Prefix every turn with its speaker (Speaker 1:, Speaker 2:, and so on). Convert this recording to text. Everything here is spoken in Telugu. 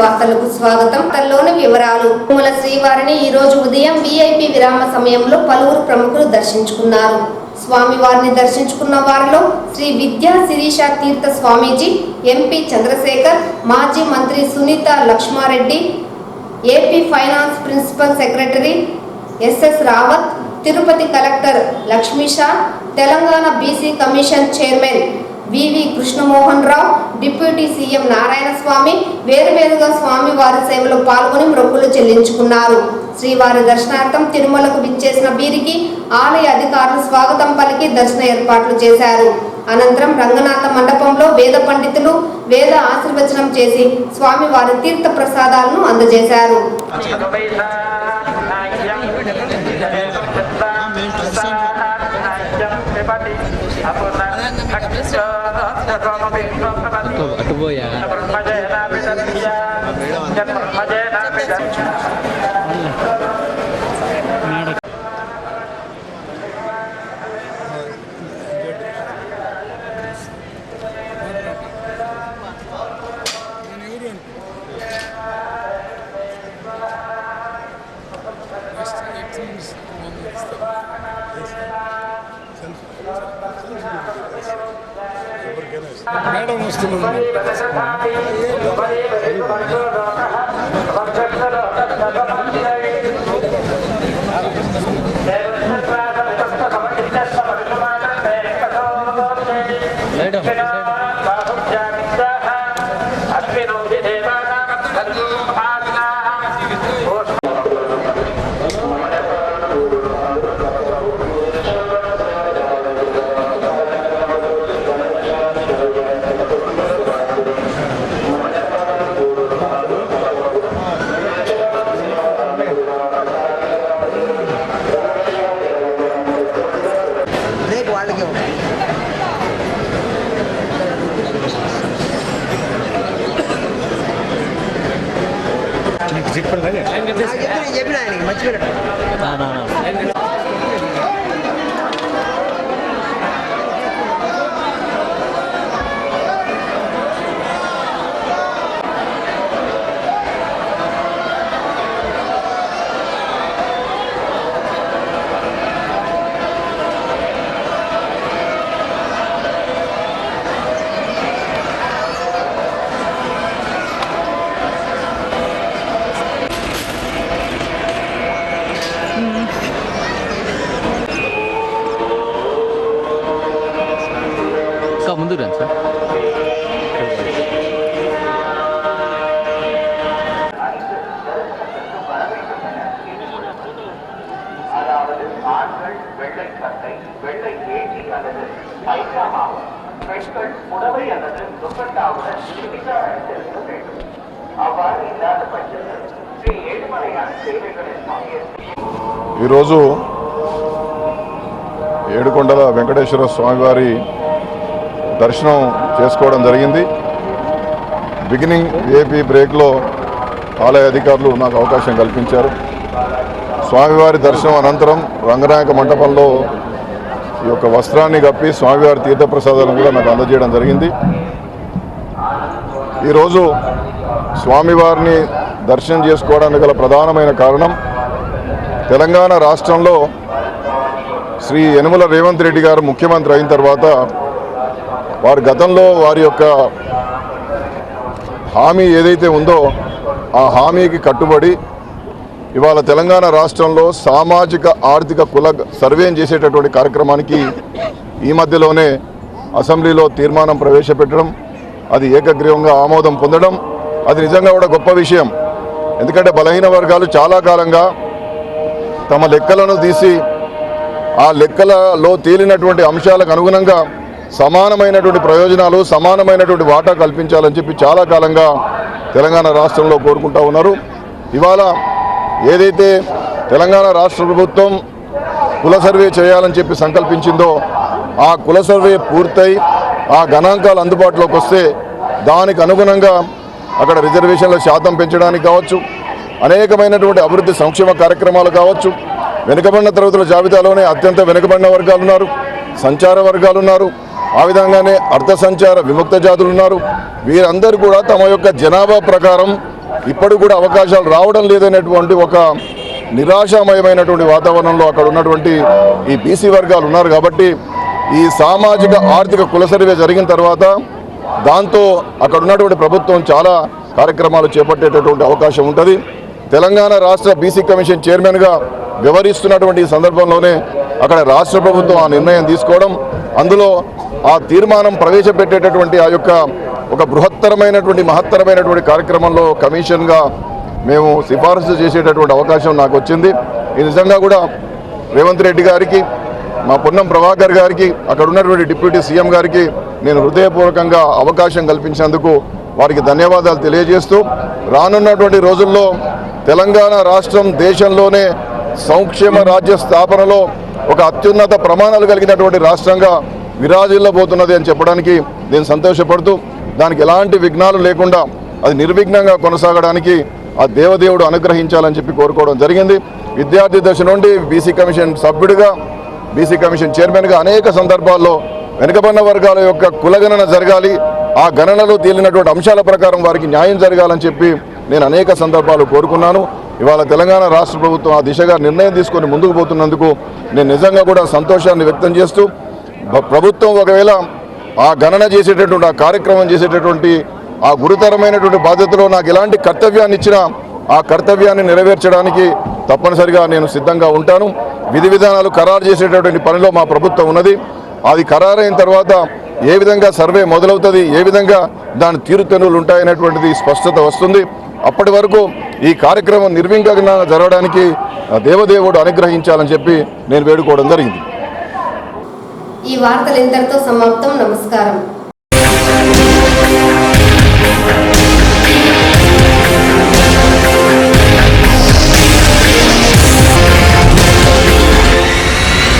Speaker 1: వార్తలకు స్వాగతం. తల్లోని వివరాలు. తిరుమల శ్రీవారిని ఈ రోజు ఉదయం వీఐపీ విరామ సమయంలో పలువురు ప్రముఖులు దర్శించుకున్నారు. స్వామివారిని దర్శించుకున్న వారిలో శ్రీ విద్యా శిరీష తీర్థ స్వామీజీ, ఎంపీ చంద్రశేఖర్, మాజీ మంత్రి Sunitha Laxma Reddy, AP finance principal secretary S S Rawat, Tirupati collector Lakshmisha, Telangana BC commission chairman V V Krishnamohan Rao, deputy CM Narayana Swamy వేరువేరుగా స్వామివారి సేవలో పాల్గొని మొక్కులు చెల్లించుకున్నారు. శ్రీవారి దర్శనార్థం తిరుమలకు విచ్చేసిన వీరికి ఆలయ అధికారులు స్వాగతం పలికి దర్శన ఏర్పాట్లు చేశారు. అనంతరం రంగనాథ మండపంలో వేద పండితులు వేద ఆశీర్వచనం చేసి స్వామివారి తీర్థ ప్రసాదాలను అందజేశారు.
Speaker 2: మేడం వస్తున్నాను.
Speaker 3: చెప్పిన ఆయనకి మర్చిపోయాడు.
Speaker 4: ముందు రండి సార్.
Speaker 5: அதாவது ஆண்கள் வெள்ளை சட்டை, வெள்ளை வேட்டி அல்லது பைஜாமாவும், பெண்கள் புடவை அல்லது துப்பட்டாவுடன் விசாரணை செலுத்த வேண்டும். அவ்வாறு இல்லாத பட்சத்தில் ஸ்ரீ ஏழுமலையான சேவைகளில் பங்கேற்று
Speaker 2: ఈరోజు ఏడుకొండల వెంకటేశ్వర స్వామివారి దర్శనం చేసుకోవడం జరిగింది. బిగినింగ్ ఏపీ బ్రేక్లో ఆలయ అధికారులు నాకు అవకాశం కల్పించారు. స్వామివారి దర్శనం అనంతరం రంగనాయక మంటపంలో ఈ యొక్క వస్త్రాన్ని కప్పి స్వామివారి తీర్థప్రసాదాలను కూడా నాకు అందజేయడం జరిగింది. ఈరోజు స్వామివారిని దర్శనం చేసుకోవడానికి గల ప్రధానమైన కారణం, తెలంగాణ రాష్ట్రంలో శ్రీ యనమల రేవంత్ రెడ్డి గారు ముఖ్యమంత్రి అయిన తర్వాత వారు గతంలో వారి యొక్క హామీ ఏదైతే ఉందో ఆ హామీకి కట్టుబడి ఇవాళ తెలంగాణ రాష్ట్రంలో సామాజిక ఆర్థిక కుల సర్వేని చేసేటటువంటి కార్యక్రమానికి ఈ మధ్యలోనే అసెంబ్లీలో తీర్మానం ప్రవేశపెట్టడం, అది ఏకగ్రీవంగా ఆమోదం పొందడం, అది నిజంగా కూడా గొప్ప విషయం. ఎందుకంటే బలహీన వర్గాలు చాలా కాలంగా తమ లెక్కలను తీసి ఆ లెక్కలలో తేలినటువంటి అంశాలకు అనుగుణంగా సమానమైనటువంటి ప్రయోజనాలు, సమానమైనటువంటి వాటా కల్పించాలని చెప్పి చాలా కాలంగా తెలంగాణ రాష్ట్రంలో కోరుకుంటూ ఉన్నారు. ఇవాళ ఏదైతే తెలంగాణ రాష్ట్ర ప్రభుత్వం కుల సర్వే చేయాలని చెప్పి సంకల్పించిందో ఆ కుల సర్వే పూర్తయి ఆ గణాంకాలు అందుబాటులోకి వస్తే దానికి అనుగుణంగా అక్కడ రిజర్వేషన్ల శాతం పెంచడానికి కావచ్చు, అనేకమైనటువంటి అభివృద్ధి సంక్షేమ కార్యక్రమాలు కావచ్చు, వెనుకబడిన తరగతుల జాబితాలోనే అత్యంత వెనుకబడిన వర్గాలు ఉన్నారు, సంచార వర్గాలు ఉన్నారు, ఆ విధంగానే అర్థ సంచార విముక్త జాతులు ఉన్నారు. వీరందరూ కూడా తమ యొక్క జనాభా ప్రకారం ఇప్పటికి కూడా అవకాశాలు రావడం లేదనేటువంటి ఒక నిరాశామయమైనటువంటి వాతావరణంలో అక్కడ ఉన్నటువంటి ఈ బీసీ వర్గాలు ఉన్నారు. కాబట్టి ఈ సామాజిక ఆర్థిక కుల సర్వే జరిగిన తర్వాత దాంతో అక్కడ ఉన్నటువంటి ప్రభుత్వం చాలా కార్యక్రమాలు చేపట్టేటటువంటి అవకాశం ఉంటుంది. తెలంగాణ రాష్ట్ర బీసీ కమిషన్ చైర్మన్గా వ్యవహరిస్తున్నటువంటి ఈ సందర్భంలోనే అక్కడ రాష్ట్ర ప్రభుత్వం ఆ నిర్ణయం తీసుకోవడం, అందులో ఆ తీర్మానం ప్రవేశపెట్టేటటువంటి ఆ యొక్క ఒక బృహత్తరమైనటువంటి మహత్తరమైనటువంటి కార్యక్రమంలో కమిషన్గా మేము సిఫారసు చేసేటటువంటి అవకాశం నాకు వచ్చింది. ఇది నిజంగా కూడా రేవంత్ రెడ్డి గారికి, మా పొన్నం ప్రభాకర్ గారికి, అక్కడ ఉన్నటువంటి డిప్యూటీ సీఎం గారికి నేను హృదయపూర్వకంగా అవకాశం కల్పించినందుకు వారికి ధన్యవాదాలు తెలియజేస్తూ, రానున్నటువంటి రోజుల్లో తెలంగాణ రాష్ట్రం దేశంలోనే సంక్షేమ రాజ్య స్థాపనలో ఒక అత్యున్నత ప్రమాణాలు కలిగినటువంటి రాష్ట్రంగా విరాజిల్లబోతున్నది అని చెప్పడానికి నేను సంతోషపడుతూ, దానికి ఎలాంటి విఘ్నాలు లేకుండా అది నిర్విఘ్నంగా కొనసాగడానికి ఆ దేవదేవుడు అనుగ్రహించాలని చెప్పి కోరుకోవడం జరిగింది. విద్యార్థి దశ నుండి బీసీ కమిషన్ సభ్యుడిగా, బీసీ కమిషన్ చైర్మన్గా అనేక సందర్భాల్లో వెనుకబడిన వర్గాల యొక్క కులగణన జరగాలి, ఆ గణనలో తేలినటువంటి అంశాల ప్రకారం వారికి న్యాయం జరగాలని చెప్పి నేను అనేక సందర్భాలు కోరుకున్నాను. ఇవాళ తెలంగాణ రాష్ట్ర ప్రభుత్వం ఆ దిశగా నిర్ణయం తీసుకొని ముందుకు పోతున్నందుకు నేను నిజంగా కూడా సంతోషాన్ని వ్యక్తం చేస్తూ, ప్రభుత్వం ఒకవేళ ఆ గణన చేసేటటువంటి, ఆ కార్యక్రమం చేసేటటువంటి ఆ గురుతరమైనటువంటి బాధ్యతలో నాకు ఎలాంటి కర్తవ్యాన్ని ఇచ్చినా ఆ కర్తవ్యాన్ని నెరవేర్చడానికి తప్పనిసరిగా నేను సిద్ధంగా ఉంటాను. విధి విధానాలు ఖరారు చేసేటటువంటి పనిలో మా ప్రభుత్వం ఉన్నది. అది ఖరారైన తర్వాత ఏ విధంగా సర్వే మొదలవుతుంది, ఏ విధంగా దాని తీరుతెన్నులు ఉంటాయనేటువంటిది స్పష్టత వస్తుంది. అప్పటి వరకు ఈ కార్యక్రమం నిర్విఘ్నంగా జరగడానికి దేవదేవుడు అనుగ్రహించాలని చెప్పి నేను వేడుకోవడం జరిగింది.
Speaker 1: ఈ వార్తలు ఇంతటితో సమాప్తం. నమస్కారం.